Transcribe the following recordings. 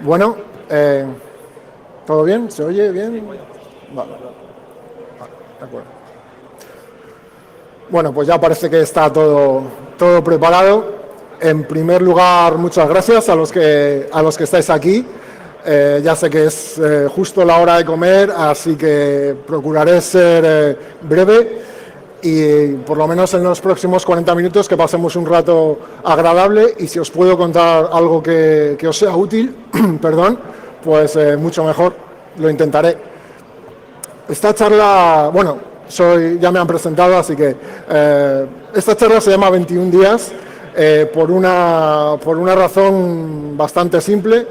Bueno, ¿todo bien? ¿Se oye bien? Vale, de acuerdo. Bueno, pues ya parece que está todo preparado. En primer lugar, muchas gracias a los que estáis aquí. Ya sé que es justo la hora de comer, así que procuraré ser breve y por lo menos en los próximos 40 minutos que pasemos un rato agradable, y si os puedo contar algo que os sea útil, perdón, pues mucho mejor, lo intentaré. Esta charla, bueno, ya me han presentado, así que esta charla se llama 21 días por una razón bastante simple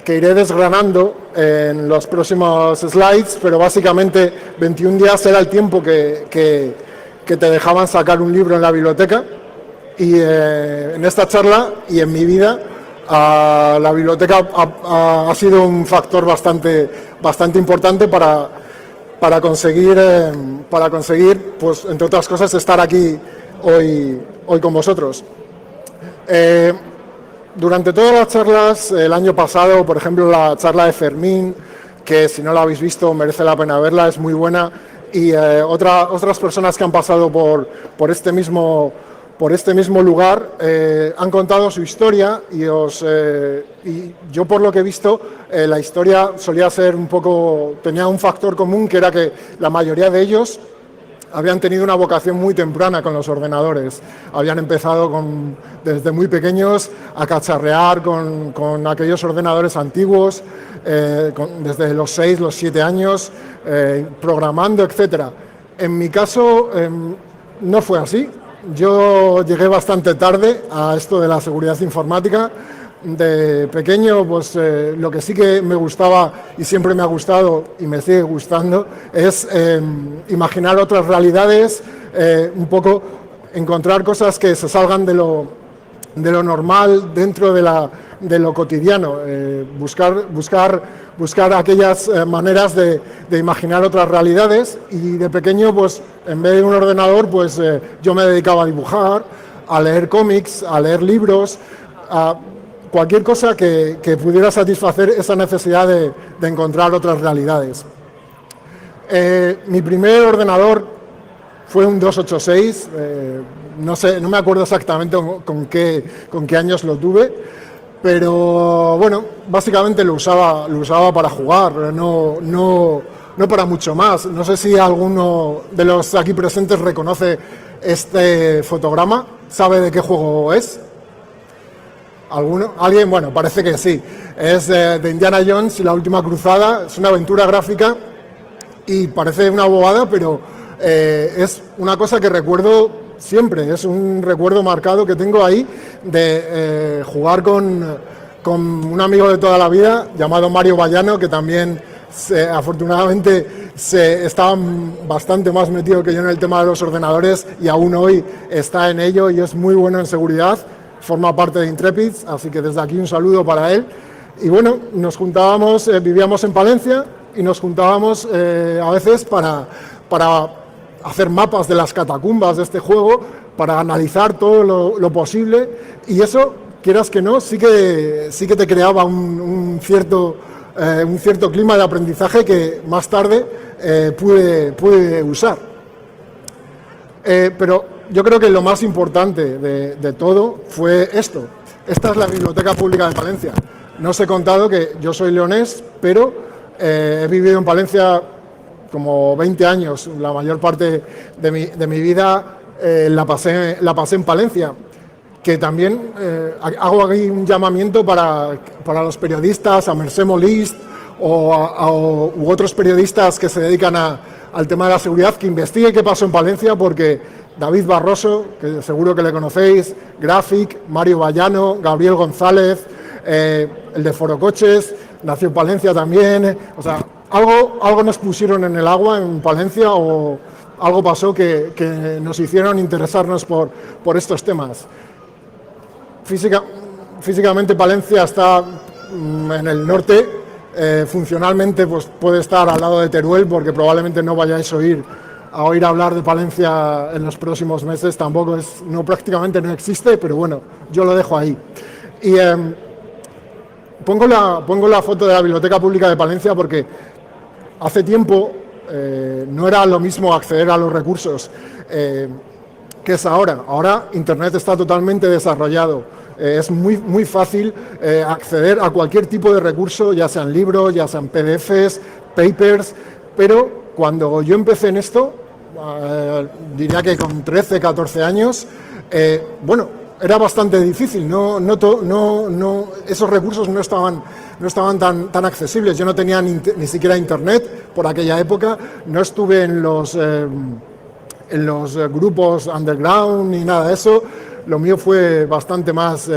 que iré desgranando en los próximos slides, pero básicamente 21 días era el tiempo que te dejaban sacar un libro en la biblioteca, y en esta charla y en mi vida la biblioteca ha sido un factor bastante importante para conseguir, pues, entre otras cosas, estar aquí hoy con vosotros. Durante todas las charlas, el año pasado, por ejemplo, la charla de Fermín, que si no la habéis visto merece la pena verla, es muy buena, y otras personas que han pasado por este mismo lugar han contado su historia, y yo, por lo que he visto, la historia tenía un factor común, que era que la mayoría de ellos habían tenido una vocación muy temprana con los ordenadores. Habían empezado desde muy pequeños a cacharrear con aquellos ordenadores antiguos, desde los 6, los 7 años, programando, etc. En mi caso no fue así. Yo llegué bastante tarde a esto de la seguridad informática. De pequeño, pues lo que sí que me gustaba, y siempre me ha gustado y me sigue gustando, es imaginar otras realidades, un poco encontrar cosas que se salgan de lo normal dentro de lo cotidiano, buscar aquellas maneras de imaginar otras realidades. Y de pequeño, pues en vez de un ordenador, pues yo me dedicaba a dibujar, a leer cómics, a leer libros, a cualquier cosa que pudiera satisfacer esa necesidad de encontrar otras realidades. Mi primer ordenador fue un 286, no me acuerdo exactamente con qué años lo tuve, pero bueno, básicamente lo usaba para jugar, no para mucho más. No sé si alguno de los aquí presentes reconoce este fotograma, sabe de qué juego es. ¿Alguno? ¿Alguien? Bueno, parece que sí. Es de Indiana Jones y la última cruzada. Es una aventura gráfica y parece una bobada, pero es una cosa que recuerdo siempre. Es un recuerdo marcado que tengo ahí de jugar con un amigo de toda la vida llamado Mario Vallano, que también afortunadamente estaba bastante más metido que yo en el tema de los ordenadores, y aún hoy está en ello y es muy bueno en seguridad. Forma parte de Intrepids, así que desde aquí un saludo para él. Y bueno, nos juntábamos, vivíamos en Palencia, y nos juntábamos a veces para hacer mapas de las catacumbas de este juego, para analizar todo lo posible, y eso, quieras que no, sí que te creaba un cierto clima de aprendizaje que más tarde pude usar. Pero yo creo que lo más importante de todo fue esto. Esta es la Biblioteca Pública de Palencia. No os he contado que yo soy leonés, pero he vivido en Palencia como 20 años. La mayor parte de mi vida la pasé en Palencia. Que también hago aquí un llamamiento para los periodistas, a Mercè Molist u otros periodistas que se dedican al tema de la seguridad, que investiguen qué pasó en Palencia, porque David Barroso, que seguro que le conocéis, Graphic, Mario Vallano, Gabriel González, el de Forocoches, nació en Palencia también. O sea, algo nos pusieron en el agua en Palencia, o algo pasó que nos hicieron interesarnos por estos temas. Físicamente Palencia está en el norte, funcionalmente pues puede estar al lado de Teruel, porque probablemente no vayáis a oír hablar de Palencia en los próximos meses. Tampoco prácticamente no existe, pero bueno, yo lo dejo ahí. Y pongo la foto de la Biblioteca Pública de Palencia porque hace tiempo no era lo mismo acceder a los recursos que es ahora. Ahora Internet está totalmente desarrollado. Es muy fácil acceder a cualquier tipo de recurso, ya sean libros, ya sean PDFs, papers, pero cuando yo empecé en esto, diría que con 13, 14 años, era bastante difícil, esos recursos no estaban tan accesibles. Yo no tenía ni siquiera internet por aquella época, no estuve en los grupos underground ni nada de eso. Lo mío fue bastante más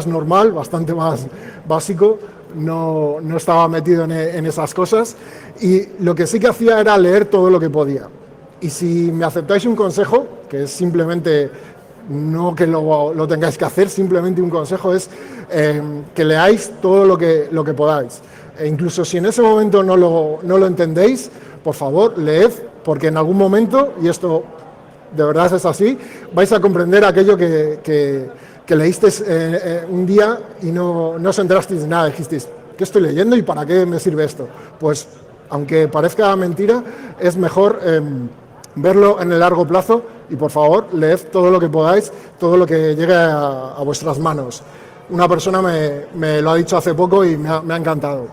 normal, bastante más básico. No estaba metido en esas cosas y lo que sí que hacía era leer todo lo que podía. Y si me aceptáis un consejo, que es simplemente, no que lo tengáis que hacer, simplemente un consejo es que leáis todo lo que podáis. E incluso si en ese momento no lo entendéis, por favor, leed, porque en algún momento, y esto de verdad es así, vais a comprender aquello que leísteis un día y no os enterasteis de nada, dijisteis, ¿qué estoy leyendo y para qué me sirve esto? Pues, aunque parezca mentira, es mejor verlo en el largo plazo y, por favor, leed todo lo que podáis, todo lo que llegue a vuestras manos. Una persona me lo ha dicho hace poco y me ha encantado.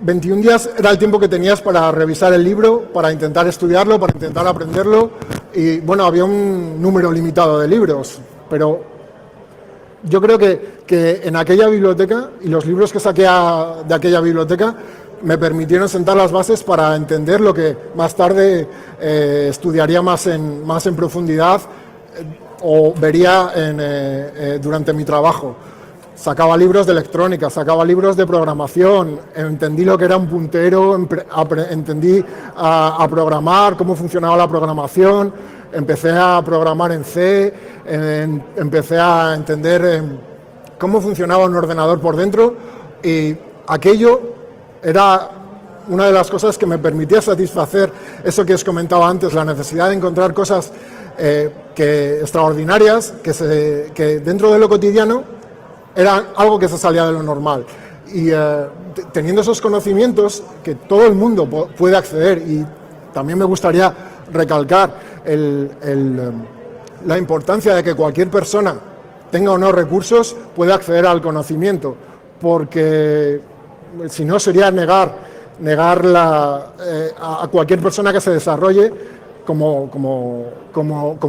21 días era el tiempo que tenías para revisar el libro, para intentar estudiarlo, para intentar aprenderlo. Y bueno, había un número limitado de libros, pero yo creo que en aquella biblioteca y los libros que saqué de aquella biblioteca me permitieron sentar las bases para entender lo que más tarde estudiaría más en profundidad o vería durante mi trabajo. Sacaba libros de electrónica, sacaba libros de programación, entendí lo que era un puntero, entendí a programar, cómo funcionaba la programación, empecé a programar en C, empecé a entender cómo funcionaba un ordenador por dentro y aquello era una de las cosas que me permitía satisfacer eso que os comentaba antes, la necesidad de encontrar cosas extraordinarias, que dentro de lo cotidiano era algo que se salía de lo normal. Y teniendo esos conocimientos que todo el mundo puede acceder, y también me gustaría recalcar la importancia de que cualquier persona tenga o no recursos, pueda acceder al conocimiento, porque si no sería negar a cualquier persona que se desarrolle como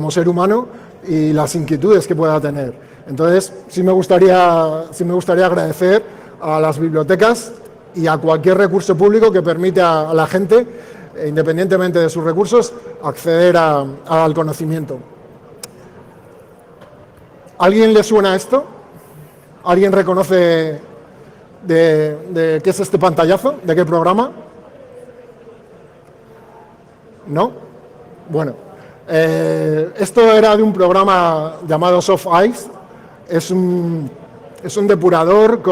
ser humano y las inquietudes que pueda tener. Entonces, sí me gustaría agradecer a las bibliotecas y a cualquier recurso público que permite a la gente, independientemente de sus recursos, acceder al conocimiento. ¿Alguien le suena esto? ¿Alguien reconoce de qué es este pantallazo? ¿De qué programa? ¿No? Bueno, esto era de un programa llamado Soft Ice. Es un depurador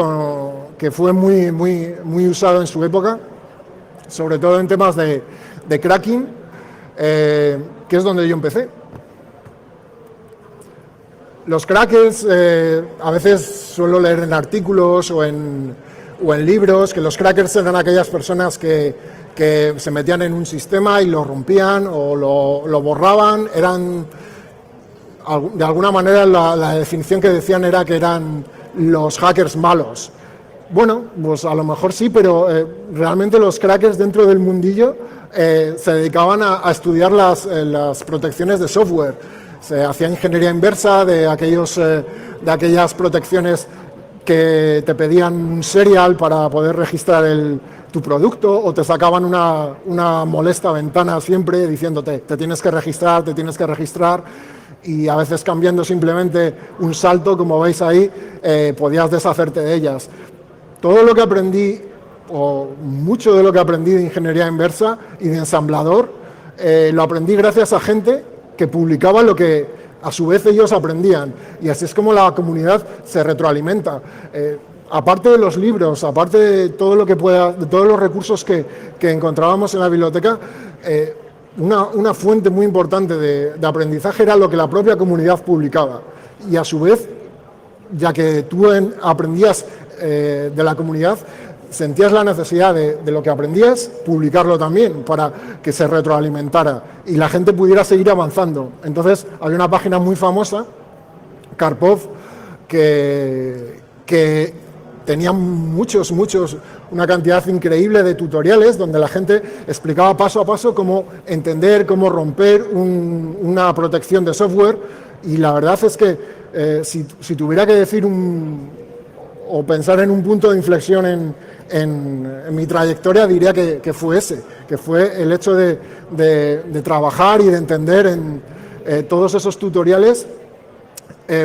que fue muy usado en su época, sobre todo en temas de cracking, que es donde yo empecé. Los crackers, a veces suelo leer en artículos o en libros que los crackers eran aquellas personas que se metían en un sistema y lo rompían o lo borraban. Eran, de alguna manera, la definición que decían era que eran los hackers malos. Bueno, pues a lo mejor sí, pero realmente los crackers dentro del mundillo se dedicaban a estudiar las protecciones de software. Se hacía ingeniería inversa de aquellas protecciones que te pedían un serial para poder registrar tu producto, o te sacaban una molesta ventana siempre diciéndote te tienes que registrar, y a veces cambiando simplemente un salto, como veis ahí, podías deshacerte de ellas. Todo lo que aprendí, o mucho de lo que aprendí de ingeniería inversa y de ensamblador, lo aprendí gracias a gente que publicaba lo que a su vez ellos aprendían, y así es como la comunidad se retroalimenta. Aparte de los libros, aparte de todo lo que de todos los recursos que encontrábamos en la biblioteca, una fuente muy importante de aprendizaje era lo que la propia comunidad publicaba. Y a su vez, ya que tú aprendías de la comunidad, sentías la necesidad de lo que aprendías, publicarlo también, para que se retroalimentara y la gente pudiera seguir avanzando. Entonces, había una página muy famosa, Karpov, que tenía una cantidad increíble de tutoriales donde la gente explicaba paso a paso cómo entender, cómo romper una protección de software. Y la verdad es que si tuviera que decir o pensar en un punto de inflexión en mi trayectoria, diría que fue ese, que fue el hecho de trabajar y de entender en todos esos tutoriales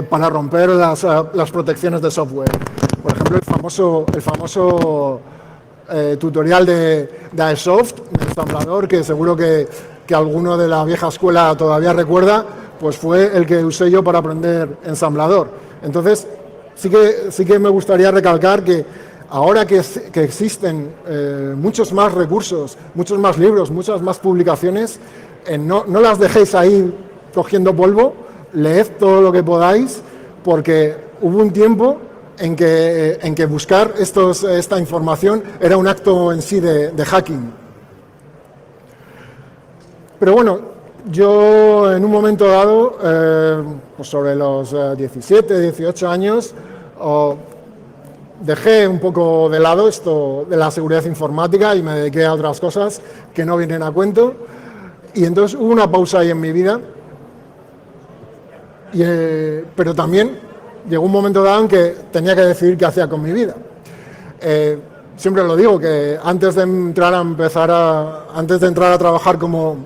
para romper las protecciones de software. Por ejemplo, el famoso tutorial de Airsoft, de ensamblador, que seguro que alguno de la vieja escuela todavía recuerda, pues fue el que usé yo para aprender ensamblador. Entonces, sí que me gustaría recalcar que ahora que existen muchos más recursos, muchos más libros, muchas más publicaciones, no las dejéis ahí cogiendo polvo, leed todo lo que podáis, porque hubo un tiempo en que buscar esta información era un acto en sí de hacking. Pero bueno, yo en un momento dado, pues sobre los 17, 18 años, dejé un poco de lado esto de la seguridad informática y me dediqué a otras cosas que no vienen a cuento. Y entonces hubo una pausa ahí en mi vida, pero también llegó un momento dado en que tenía que decidir qué hacía con mi vida. Siempre lo digo, que antes de entrar a trabajar como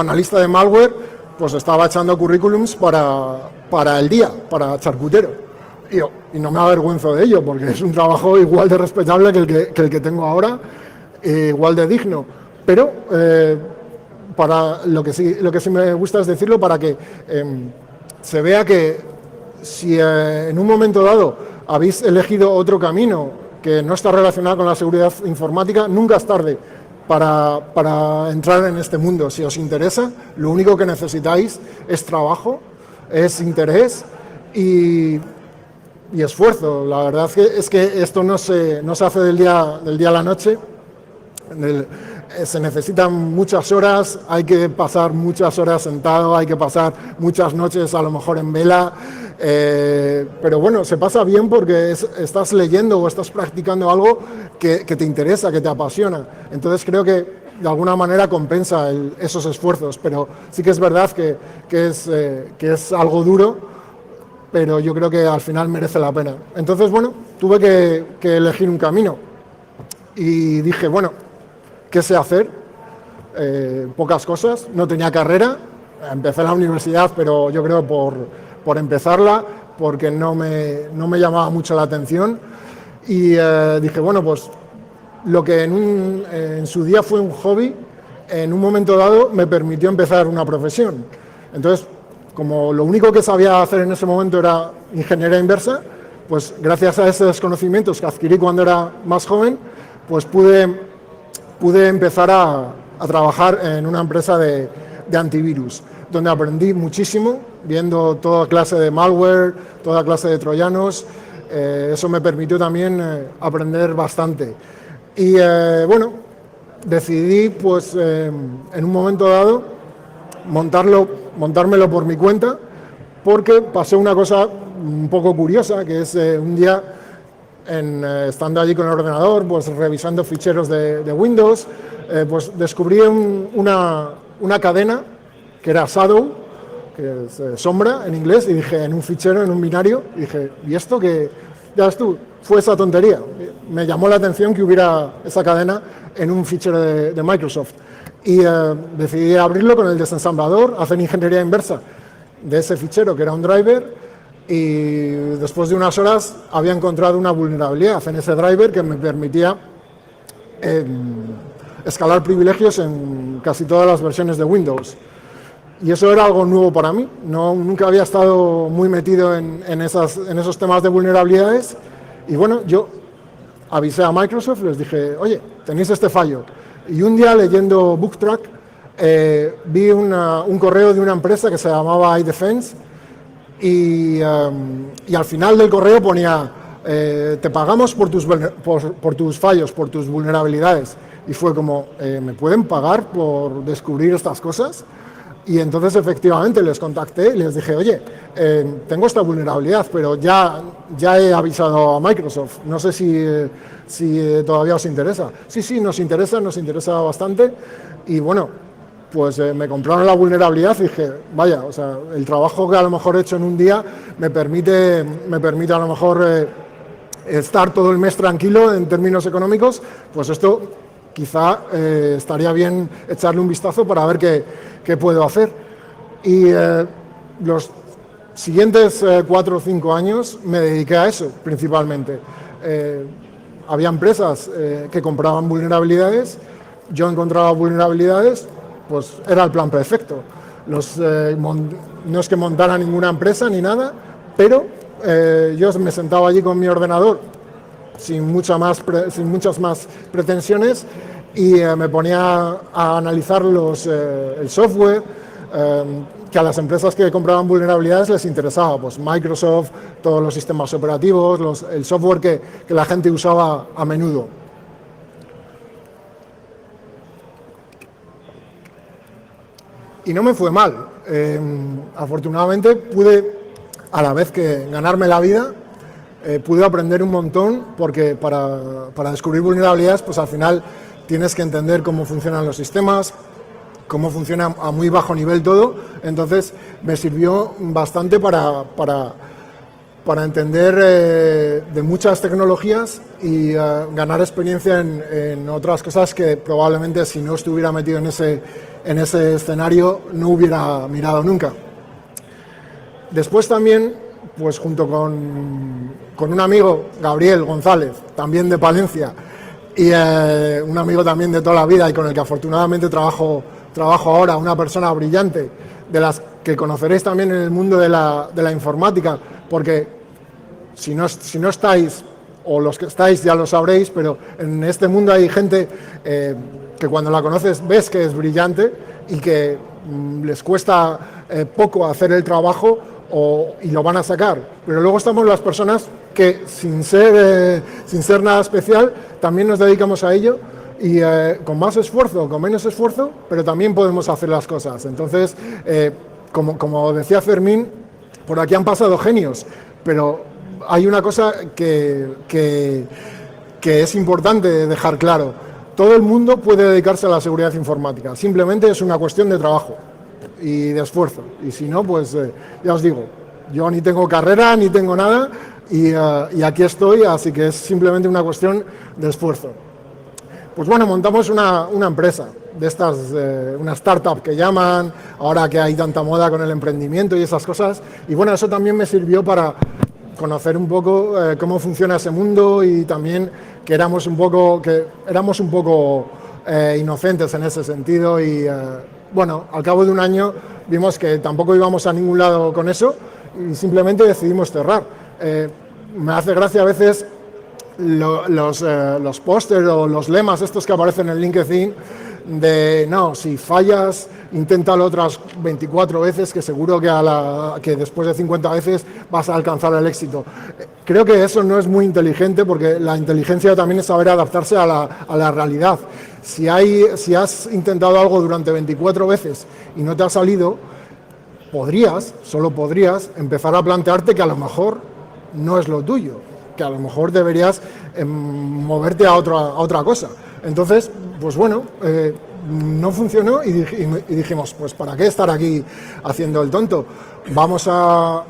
analista de malware, pues estaba echando currículums para el día, para charcutero. Y no me avergüenzo de ello, porque es un trabajo igual de respetable que el que tengo ahora, igual de digno. Pero para lo que sí me gusta es decirlo, para que se vea que si en un momento dado habéis elegido otro camino que no está relacionado con la seguridad informática, nunca es tarde para entrar en este mundo. Si os interesa, lo único que necesitáis es trabajo, es interés y esfuerzo. La verdad es que esto no se hace del día a la noche. Se necesitan muchas horas, hay que pasar muchas horas sentado, hay que pasar muchas noches a lo mejor en vela, pero bueno, se pasa bien porque estás leyendo o estás practicando algo que te interesa, que te apasiona. Entonces creo que de alguna manera compensa esos esfuerzos, pero sí que es verdad que es algo duro, pero yo creo que al final merece la pena. Entonces, bueno, tuve que elegir un camino y dije, bueno, ¿qué sé hacer? Pocas cosas, no tenía carrera, empecé la universidad, pero yo creo por empezarla, porque no me llamaba mucho la atención, y dije, bueno, pues lo que en su día fue un hobby, en un momento dado me permitió empezar una profesión. Entonces, como lo único que sabía hacer en ese momento era ingeniería inversa, pues gracias a esos conocimientos que adquirí cuando era más joven, pues pude empezar a trabajar en una empresa de antivirus, donde aprendí muchísimo, viendo toda clase de malware, toda clase de troyanos. Eso me permitió también aprender bastante. Y bueno, decidí pues en un momento dado montármelo por mi cuenta, porque pasó una cosa un poco curiosa, que es un día, estando allí con el ordenador, pues revisando ficheros de Windows, pues descubrí una cadena que era shadow, que es sombra en inglés, y dije, en un fichero, en un binario, y dije, ¿y esto qué? Ya ves tú, fue esa tontería. Me llamó la atención que hubiera esa cadena en un fichero de Microsoft. Y decidí abrirlo con el desensamblador, hacer ingeniería inversa de ese fichero, que era un driver, y después de unas horas había encontrado una vulnerabilidad en ese driver que me permitía escalar privilegios en casi todas las versiones de Windows. Y eso era algo nuevo para mí, nunca había estado muy metido en esos temas de vulnerabilidades. Y bueno, yo avisé a Microsoft, les dije, oye, tenéis este fallo. Y un día, leyendo BookTrack, vi un correo de una empresa que se llamaba iDefense y al final del correo ponía te pagamos por tus fallos, por tus vulnerabilidades. Y fue como, ¿me pueden pagar por descubrir estas cosas? Y entonces efectivamente les contacté y les dije, oye, tengo esta vulnerabilidad, pero ya he avisado a Microsoft, no sé si todavía os interesa. Sí, nos interesa bastante. Y bueno, pues me compraron la vulnerabilidad y dije, vaya, o sea, el trabajo que a lo mejor he hecho en un día me permite a lo mejor estar todo el mes tranquilo en términos económicos, pues esto quizá estaría bien echarle un vistazo para ver qué puedo hacer. Y los siguientes 4 o 5 años me dediqué a eso principalmente. Había empresas que compraban vulnerabilidades, yo encontraba vulnerabilidades, pues era el plan perfecto. No es que montara ninguna empresa ni nada, pero yo me sentaba allí con mi ordenador sin muchas más pretensiones y me ponía a analizar el software que a las empresas que compraban vulnerabilidades les interesaba, pues Microsoft, todos los sistemas operativos, el software que la gente usaba a menudo. Y no me fue mal. Afortunadamente pude, a la vez que ganarme la vida, pude aprender un montón, porque para descubrir vulnerabilidades, pues al final tienes que entender cómo funcionan los sistemas, cómo funciona a muy bajo nivel todo. Entonces me sirvió bastante para entender de muchas tecnologías y ganar experiencia en otras cosas que probablemente si no estuviera metido en ese escenario no hubiera mirado nunca. Después también, pues junto con un amigo, Gabriel González, también de Palencia, y un amigo también de toda la vida y con el que afortunadamente trabajo ahora, una persona brillante, de las que conoceréis también en el mundo de la informática, porque si no estáis, o los que estáis ya lo sabréis, pero en este mundo hay gente que cuando la conoces ves que es brillante y que les cuesta poco hacer el trabajo y lo van a sacar. Pero luego estamos las personas que sin ser nada especial también nos dedicamos a ello y con más esfuerzo, con menos esfuerzo, pero también podemos hacer las cosas. Entonces, como decía Fermín, por aquí han pasado genios, pero hay una cosa que es importante dejar claro. Todo el mundo puede dedicarse a la seguridad informática, simplemente es una cuestión de trabajo y de esfuerzo. Y si no, pues ya os digo, yo ni tengo carrera, ni tengo nada, y aquí estoy, así que es simplemente una cuestión de esfuerzo. Pues bueno, montamos una empresa de estas, una startup que llaman, ahora que hay tanta moda con el emprendimiento y esas cosas, y bueno, eso también me sirvió para conocer un poco cómo funciona ese mundo y también que éramos un poco inocentes en ese sentido y bueno, al cabo de un año vimos que tampoco íbamos a ningún lado con eso y simplemente decidimos cerrar. Me hace gracia a veces los pósters o los lemas estos que aparecen en LinkedIn de no, si fallas, inténtalo otras 24 veces, que seguro que después de 50 veces vas a alcanzar el éxito. Creo que eso no es muy inteligente, porque la inteligencia también es saber adaptarse a la realidad. Si has intentado algo durante 24 veces y no te ha salido, solo podrías empezar a plantearte que a lo mejor no es lo tuyo, que a lo mejor deberías moverte a otra cosa. Entonces, pues bueno, no funcionó y dijimos, pues ¿para qué estar aquí haciendo el tonto? Vamos a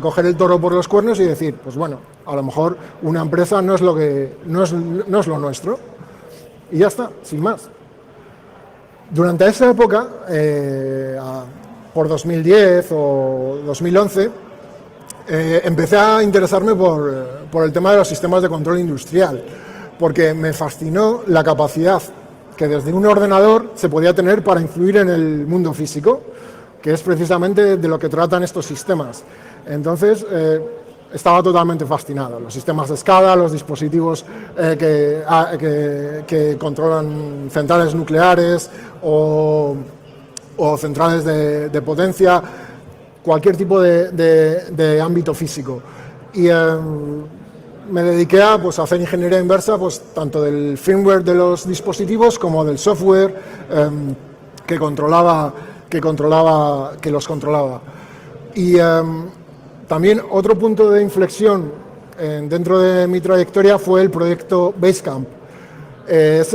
coger el toro por los cuernos y decir, pues bueno, a lo mejor una empresa no es lo nuestro. Y ya está, sin más. Durante esa época, por 2010 o 2011, empecé a interesarme por el tema de los sistemas de control industrial, porque me fascinó la capacidad que desde un ordenador se podía tener para influir en el mundo físico, que es precisamente de lo que tratan estos sistemas. Entonces, estaba totalmente fascinado. Los sistemas de escala, los dispositivos que controlan centrales nucleares o centrales de potencia, cualquier tipo de ámbito físico. Y me dediqué a hacer ingeniería inversa, tanto del firmware de los dispositivos como del software que los controlaba. Y también otro punto de inflexión dentro de mi trayectoria fue el proyecto Basecamp. Es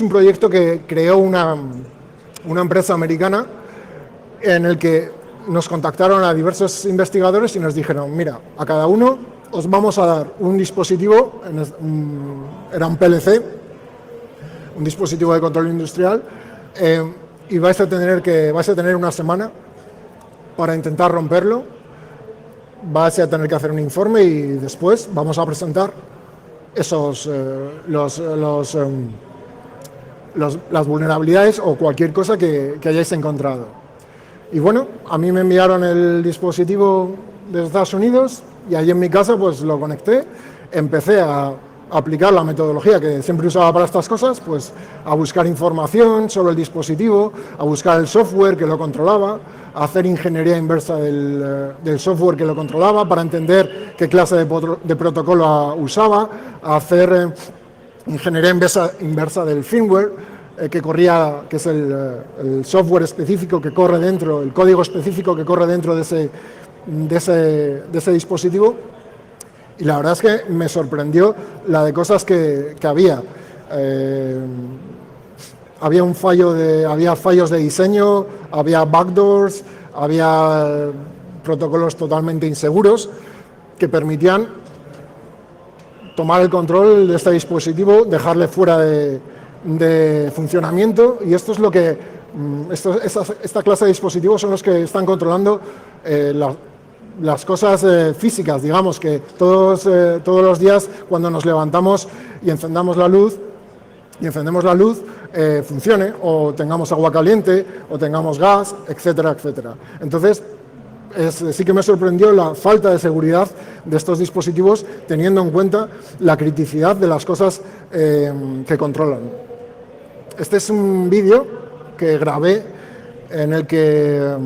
un proyecto que creó una empresa americana en el que nos contactaron a diversos investigadores y nos dijeron, mira, a cada uno os vamos a dar un dispositivo, era un PLC, un dispositivo de control industrial, y vais a tener una semana para intentar romperlo, vais a tener que hacer un informe y después vamos a presentar las vulnerabilidades o cualquier cosa que hayáis encontrado. Y bueno, a mí me enviaron el dispositivo de Estados Unidos y allí en mi casa lo conecté, empecé a aplicar la metodología que siempre usaba para estas cosas, a buscar información sobre el dispositivo, a buscar el software que lo controlaba, a hacer ingeniería inversa del software que lo controlaba para entender qué clase de protocolo usaba, a hacer ingeniería inversa del firmware que es el software específico que corre dentro, el código específico que corre dentro de ese dispositivo. Y la verdad es que me sorprendió la de cosas que había. Había fallos de diseño, había backdoors, había protocolos totalmente inseguros que permitían tomar el control de este dispositivo, dejarle fuera de funcionamiento, y esto es lo que esta clase de dispositivos son los que están controlando las cosas físicas, digamos, que todos los días cuando nos levantamos y encendemos la luz funcione, o tengamos agua caliente, o tengamos gas, etcétera, etcétera. Entonces, sí que me sorprendió la falta de seguridad de estos dispositivos, teniendo en cuenta la criticidad de las cosas que controlan. Este es un vídeo que grabé en el que...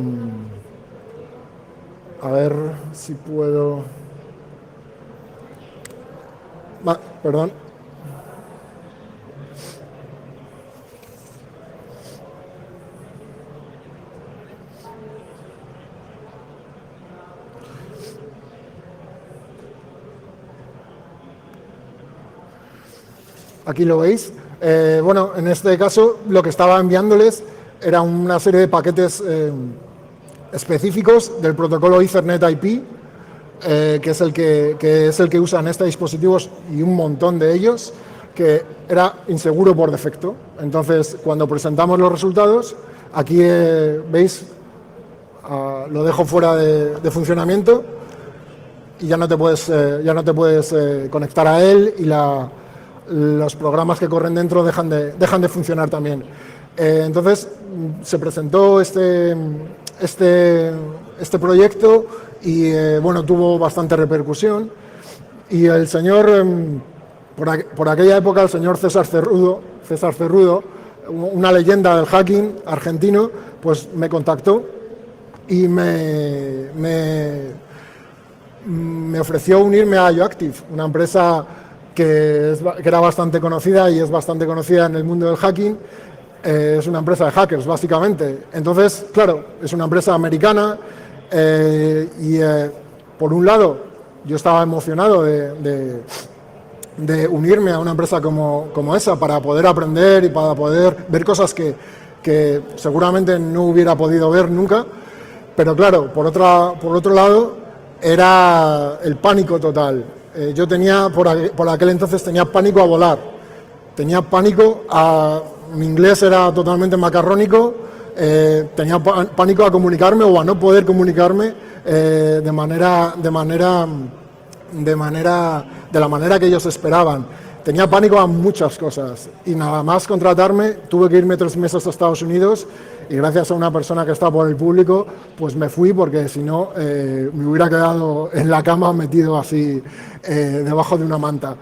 a ver si puedo... perdón. Aquí lo veis. Bueno, en este caso lo que estaba enviándoles era una serie de paquetes específicos del protocolo Ethernet IP, que es el que usan estos dispositivos y un montón de ellos, que era inseguro por defecto. Entonces, cuando presentamos los resultados, aquí veis, lo dejo fuera de funcionamiento y ya no te puedes conectar a él, y los programas que corren dentro dejan de funcionar también. Entonces se presentó este proyecto y bueno, tuvo bastante repercusión, y el señor, por aquella época, el señor César Cerrudo, una leyenda del hacking argentino, pues me contactó y me ofreció unirme a IOActive, una empresa que era bastante conocida y es bastante conocida en el mundo del hacking. Es una empresa de hackers, básicamente. Entonces, claro, es una empresa americana y por un lado yo estaba emocionado de unirme a una empresa como esa para poder aprender y para poder ver cosas que seguramente no hubiera podido ver nunca, pero claro, por otro lado era el pánico total. Yo tenía, por aquel entonces tenía pánico a volar, tenía pánico mi inglés era totalmente macarrónico, tenía pánico a comunicarme o a no poder comunicarme de la manera que ellos esperaban. Tenía pánico a muchas cosas y nada más contratarme tuve que irme 3 meses a Estados Unidos y gracias a una persona que está por el público, pues me fui porque si no me hubiera quedado en la cama metido así debajo de una manta.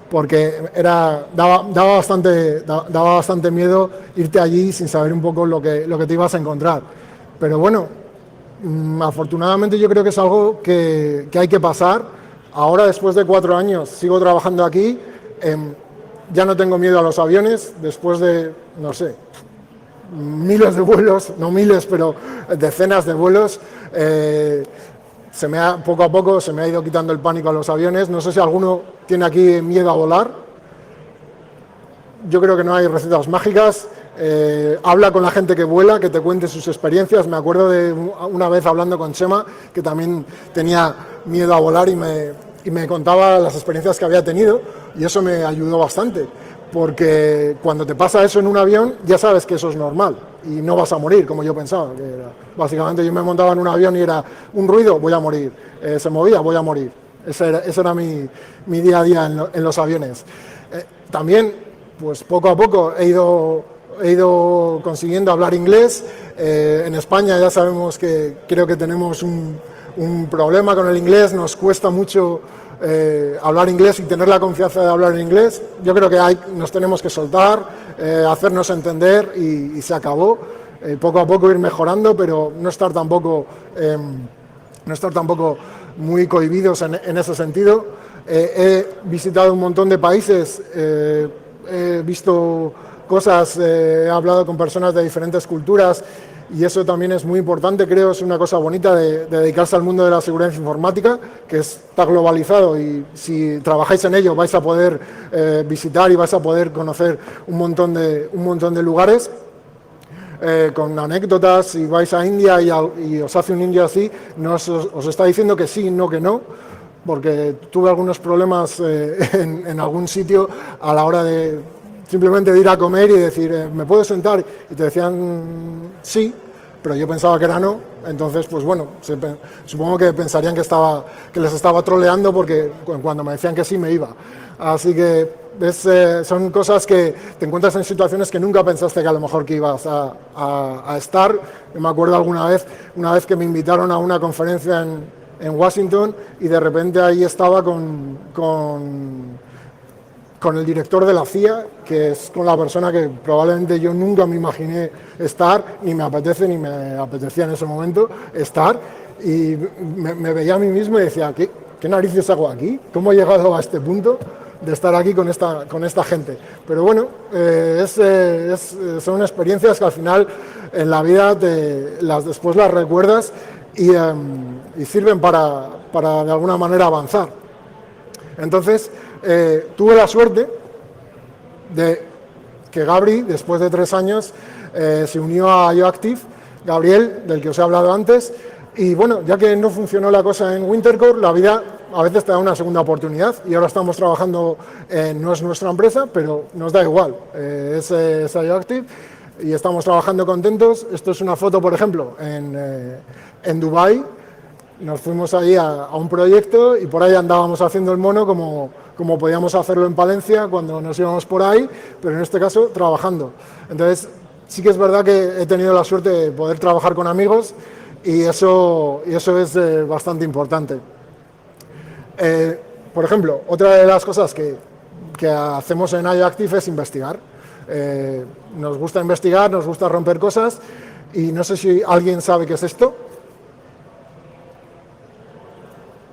Porque daba bastante miedo irte allí sin saber un poco lo que te ibas a encontrar. Pero bueno, afortunadamente yo creo que es algo que hay que pasar. Ahora, después de 4 años, sigo trabajando aquí. Ya no tengo miedo a los aviones, después de, no sé, miles de vuelos, no miles, pero decenas de vuelos. Poco a poco se me ha ido quitando el pánico a los aviones. No sé si alguno tiene aquí miedo a volar. Yo creo que no hay recetas mágicas. Habla con la gente que vuela, que te cuente sus experiencias. Me acuerdo de una vez hablando con Chema, que también tenía miedo a volar y me contaba las experiencias que había tenido, y eso me ayudó bastante, porque cuando te pasa eso en un avión ya sabes que eso es normal y no vas a morir, como yo pensaba. Básicamente yo me montaba en un avión y era un ruido, voy a morir, se movía, voy a morir. Ese era mi día a día en los aviones. También, pues poco a poco he ido consiguiendo hablar inglés. En España ya sabemos que creo que tenemos un problema con el inglés, nos cuesta mucho hablar inglés y tener la confianza de hablar en inglés. Yo creo que nos tenemos que soltar, hacernos entender y se acabó. Poco a poco ir mejorando, pero no estar tampoco muy cohibidos en ese sentido. He visitado un montón de países, he visto cosas, he hablado con personas de diferentes culturas, y eso también es muy importante. Creo es una cosa bonita de dedicarse al mundo de la seguridad informática, que está globalizado, y si trabajáis en ello vais a poder visitar y vais a poder conocer un montón de lugares. Con anécdotas. Si vais a India y os hace un indio así, no os está diciendo que sí, no que no, porque tuve algunos problemas en algún sitio a la hora de simplemente de ir a comer y decir, ¿me puedo sentar? Y te decían sí, pero yo pensaba que era no. Entonces, pues bueno, supongo que pensarían que les estaba troleando, porque cuando me decían que sí me iba. Así que son cosas que te encuentras en situaciones que nunca pensaste que a lo mejor que ibas a estar. Yo me acuerdo una vez que me invitaron a una conferencia en Washington, y de repente ahí estaba con el director de la CIA, que es con la persona que probablemente yo nunca me imaginé estar, ni me apetecía en ese momento estar, y me veía a mí mismo y decía, ¿qué narices hago aquí? ¿Cómo he llegado a este punto de estar aquí con esta gente? Pero bueno, son experiencias que al final en la vida después las recuerdas y sirven para de alguna manera avanzar. Entonces, tuve la suerte de que Gabri, después de 3 años, se unió a IOActive, Gabriel, del que os he hablado antes, y bueno, ya que no funcionó la cosa en Wintercore, la vida a veces te da una segunda oportunidad, y ahora estamos trabajando, no es nuestra empresa, pero nos da igual, es IOActive, y estamos trabajando contentos. Esto es una foto, por ejemplo, en Dubái. Nos fuimos ahí a un proyecto y por ahí andábamos haciendo el mono como podíamos hacerlo en Palencia cuando nos íbamos por ahí, pero en este caso trabajando. Entonces, sí que es verdad que he tenido la suerte de poder trabajar con amigos, y eso es bastante importante. Por ejemplo, otra de las cosas que hacemos en IOActive es investigar. Nos gusta investigar, nos gusta romper cosas, y no sé si alguien sabe qué es esto.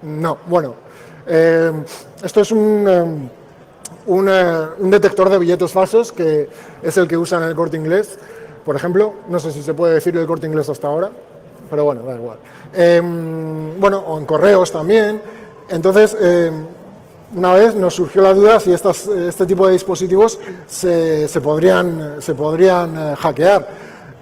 No, bueno, esto es un detector de billetes falsos, que es el que usan en el Corte Inglés, por ejemplo. No sé si se puede decir el Corte Inglés hasta ahora, pero bueno, da igual. Bueno, o en correos también. Entonces, una vez nos surgió la duda si este tipo de dispositivos se podrían hackear,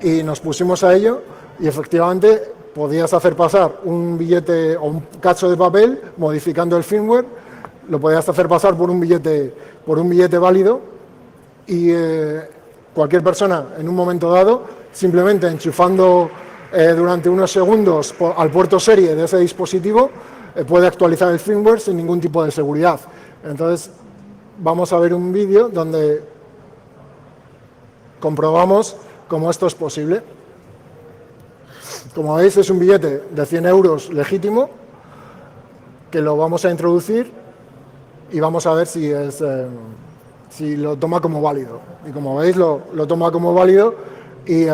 y nos pusimos a ello, y efectivamente podías hacer pasar un billete o un cacho de papel modificando el firmware, lo podías hacer pasar por un billete válido, y cualquier persona en un momento dado, simplemente enchufando durante unos segundos al puerto serie de ese dispositivo, puede actualizar el firmware sin ningún tipo de seguridad. Entonces, vamos a ver un vídeo donde comprobamos cómo esto es posible. Como veis, es un billete de 100 euros legítimo que lo vamos a introducir y vamos a ver si lo toma como válido. Y como veis, lo toma como válido y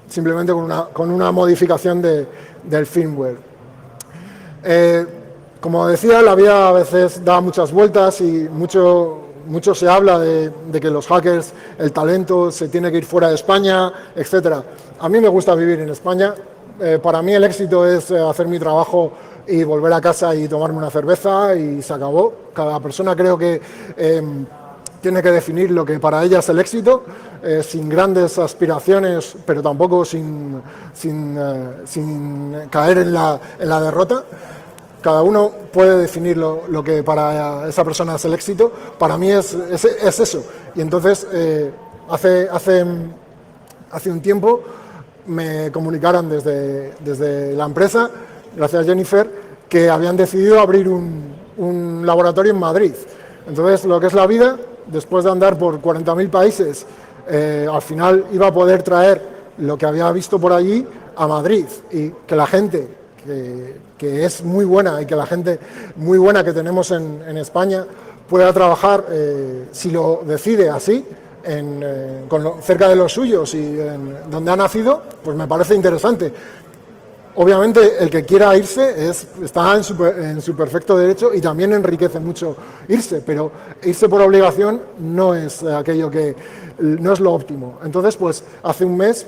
simplemente con una modificación del firmware. Como decía, la vida a veces da muchas vueltas y mucho se habla de que los hackers, el talento se tiene que ir fuera de España, etcétera. A mí me gusta vivir en España. Para mí el éxito es hacer mi trabajo y volver a casa y tomarme una cerveza y se acabó. Cada persona creo que tiene que definir lo que para ella es el éxito, sin grandes aspiraciones, pero tampoco sin caer en la derrota. Cada uno puede definir lo que para esa persona es el éxito. Para mí es eso. Y entonces, hace un tiempo me comunicaron desde la empresa, gracias a Jennifer, que habían decidido abrir un laboratorio en Madrid. Entonces, lo que es la vida, después de andar por 40.000 países, al final iba a poder traer lo que había visto por allí a Madrid y que la gente que es muy buena y que la gente muy buena que tenemos en España pueda trabajar, si lo decide así, cerca de los suyos y donde ha nacido, pues me parece interesante. Obviamente el que quiera irse está en su perfecto derecho y también enriquece mucho irse, pero irse por obligación no es no es lo óptimo. Entonces, pues hace un mes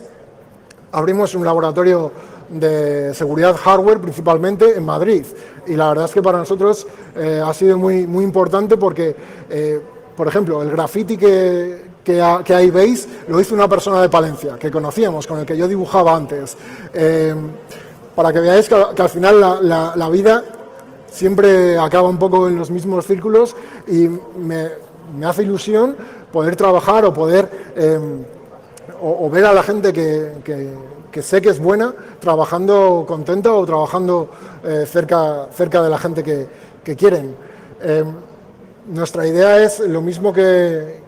abrimos un laboratorio de seguridad hardware principalmente en Madrid y la verdad es que para nosotros ha sido muy, muy importante porque, por ejemplo, el graffiti que ahí veis lo hizo una persona de Palencia que conocíamos, con el que yo dibujaba antes. Para que veáis que al final la vida siempre acaba un poco en los mismos círculos y me hace ilusión poder trabajar o poder o ver a la gente que sé que es buena trabajando contenta o trabajando cerca de la gente que quieren. Nuestra idea es lo mismo que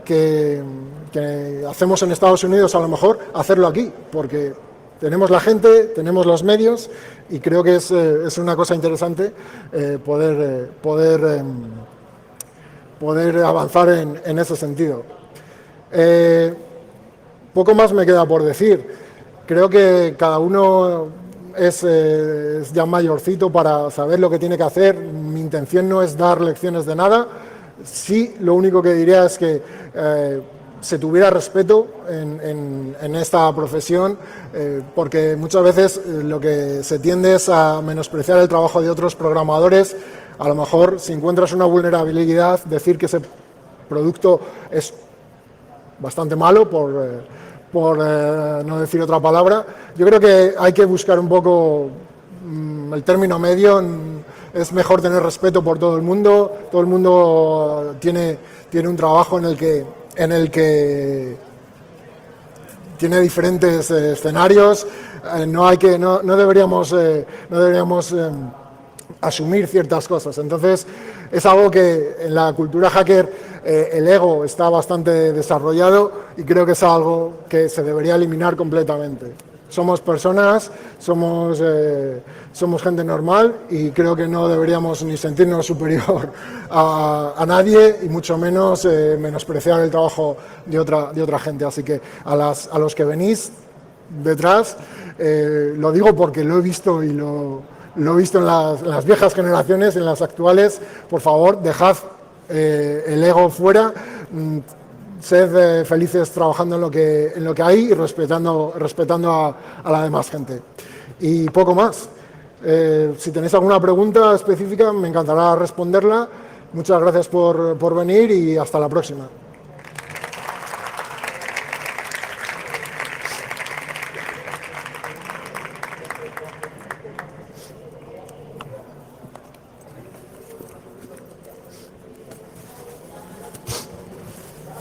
hacemos en Estados Unidos, a lo mejor hacerlo aquí, porque tenemos la gente, tenemos los medios y creo que es una cosa interesante poder avanzar en ese sentido. Poco más me queda por decir. Creo que cada uno es ya mayorcito para saber lo que tiene que hacer. Mi intención no es dar lecciones de nada. Sí, lo único que diría es que se tuviera respeto en esta profesión, porque muchas veces lo que se tiende es a menospreciar el trabajo de otros programadores. A lo mejor, si encuentras una vulnerabilidad, decir que ese producto es bastante malo, por no decir otra palabra. Yo creo que hay que buscar un poco el término medio. Es mejor tener respeto por todo el mundo tiene un trabajo en el que tiene diferentes escenarios. No deberíamos asumir ciertas cosas. Entonces, es algo que en la cultura hacker el ego está bastante desarrollado y creo que es algo que se debería eliminar completamente. Somos personas, somos gente normal y creo que no deberíamos ni sentirnos superior a nadie y mucho menos menospreciar el trabajo de otra gente. Así que a los que venís detrás, lo digo porque lo he visto y lo he visto en las viejas generaciones, en las actuales. Por favor, dejad el ego fuera, sed felices trabajando en lo que hay y respetando a la demás gente. Y poco más. Si tenéis alguna pregunta específica, me encantará responderla. Muchas gracias por venir y hasta la próxima.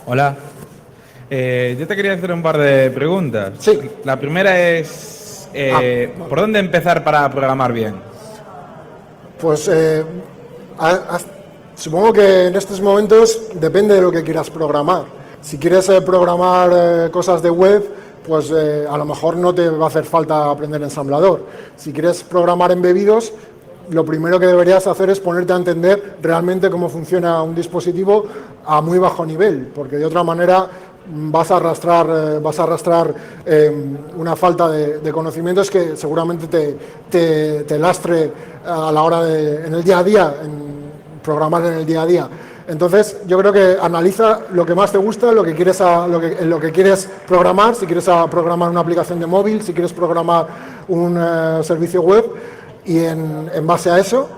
Hola. Yo te quería hacer un par de preguntas. Sí. La primera es, ¿por dónde empezar para programar bien? Pues supongo que en estos momentos depende de lo que quieras programar. Si quieres programar cosas de web, pues a lo mejor no te va a hacer falta aprender ensamblador. Si quieres programar embebidos, lo primero que deberías hacer es ponerte a entender realmente cómo funciona un dispositivo a muy bajo nivel, porque de otra manera vas a arrastrar una falta de conocimientos que seguramente te lastre a la hora en el día a día, en programar en el día a día. Entonces, yo creo que analiza lo que más te gusta, lo que quieres programar, si quieres programar una aplicación de móvil, si quieres programar un servicio web, y en base a eso,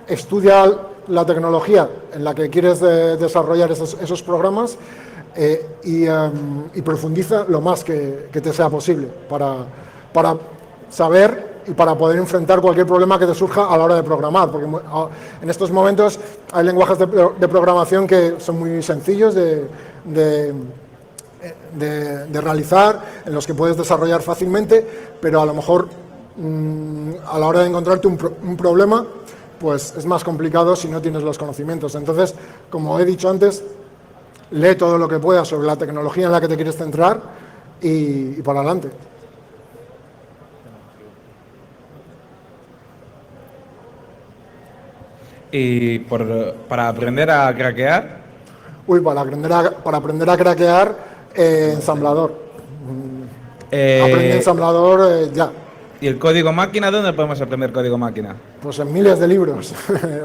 estudia la tecnología en la que quieres desarrollar esos programas y profundiza lo más que te sea posible para saber y para poder enfrentar cualquier problema que te surja a la hora de programar, porque en estos momentos hay lenguajes de programación que son muy sencillos de realizar, en los que puedes desarrollar fácilmente, pero a lo mejor a la hora de encontrarte un problema, pues es más complicado si no tienes los conocimientos. Entonces, como he dicho antes, lee todo lo que puedas sobre la tecnología en la que te quieres centrar y para adelante. Y para aprender a craquear. Para aprender a craquear, ensamblador. Aprende ensamblador ya. ¿Y el código máquina? ¿Dónde podemos aprender código máquina? Pues en miles de libros.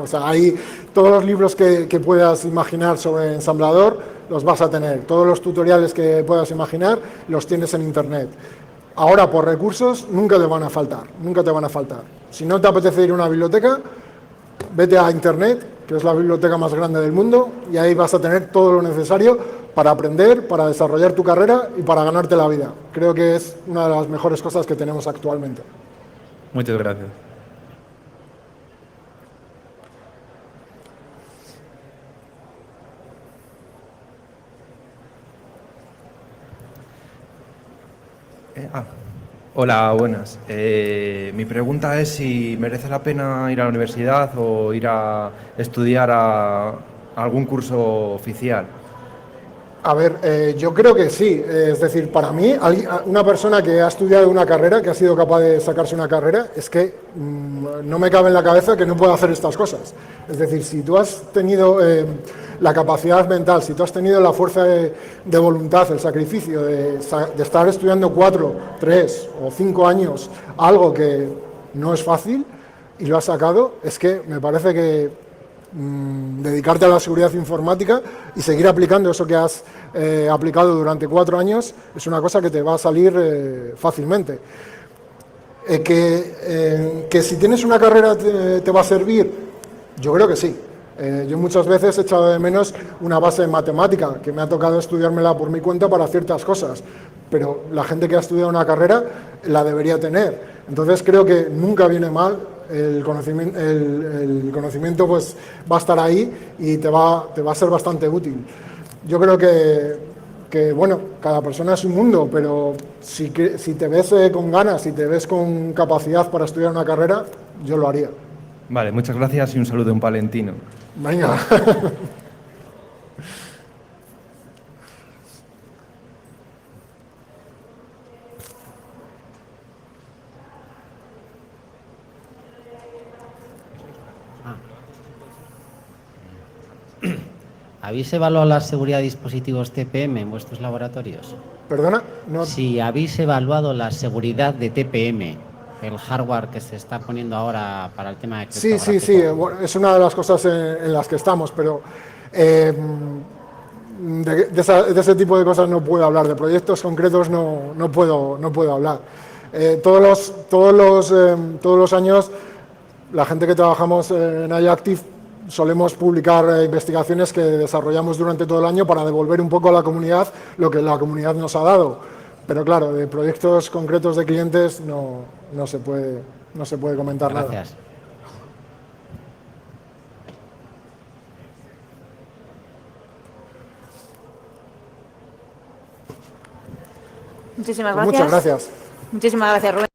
O sea, hay todos los libros que puedas imaginar sobre ensamblador, los vas a tener. Todos los tutoriales que puedas imaginar, los tienes en internet. Ahora, por recursos, nunca te van a faltar. Si no te apetece ir a una biblioteca, vete a internet, que es la biblioteca más grande del mundo, y ahí vas a tener todo lo necesario para aprender, para desarrollar tu carrera y para ganarte la vida. Creo que es una de las mejores cosas que tenemos actualmente. Muchas gracias. Hola, buenas. Mi pregunta es si merece la pena ir a la universidad o ir a estudiar a algún curso oficial. A ver, yo creo que sí. Es decir, para mí, una persona que ha estudiado una carrera, que ha sido capaz de sacarse una carrera, es que no me cabe en la cabeza que no pueda hacer estas cosas. Es decir, si tú has tenido la capacidad mental, si tú has tenido la fuerza de voluntad, el sacrificio de estar estudiando 4, 3 o 5 años algo que no es fácil y lo has sacado, es que me parece que dedicarte a la seguridad informática y seguir aplicando eso que has aplicado durante 4 años es una cosa que te va a salir fácilmente. Que si tienes una carrera te va a servir, yo creo que sí. Yo muchas veces he echado de menos una base en matemática, que me ha tocado estudiármela por mi cuenta para ciertas cosas, pero la gente que ha estudiado una carrera la debería tener. Entonces creo que nunca viene mal. El conocimiento pues va a estar ahí y te va a ser bastante útil. Yo creo que bueno, cada persona es un mundo, pero si te ves con ganas, si te ves con capacidad para estudiar una carrera, yo lo haría. Vale, muchas gracias y un saludo en palentino. Venga. ¿Habéis evaluado la seguridad de dispositivos TPM en vuestros laboratorios? ¿Perdona? No. Si habéis evaluado la seguridad de TPM, el hardware que se está poniendo ahora para el tema de criptográfico. Sí, bueno, es una de las cosas en las que estamos, pero de ese tipo de cosas no puedo hablar, de proyectos concretos no puedo hablar. Todos los años, la gente que trabajamos en iActive solemos publicar investigaciones que desarrollamos durante todo el año para devolver un poco a la comunidad lo que la comunidad nos ha dado. Pero claro, de proyectos concretos de clientes no se puede comentar nada. Gracias. Muchísimas gracias. Muchas gracias. Muchísimas gracias, Rubén.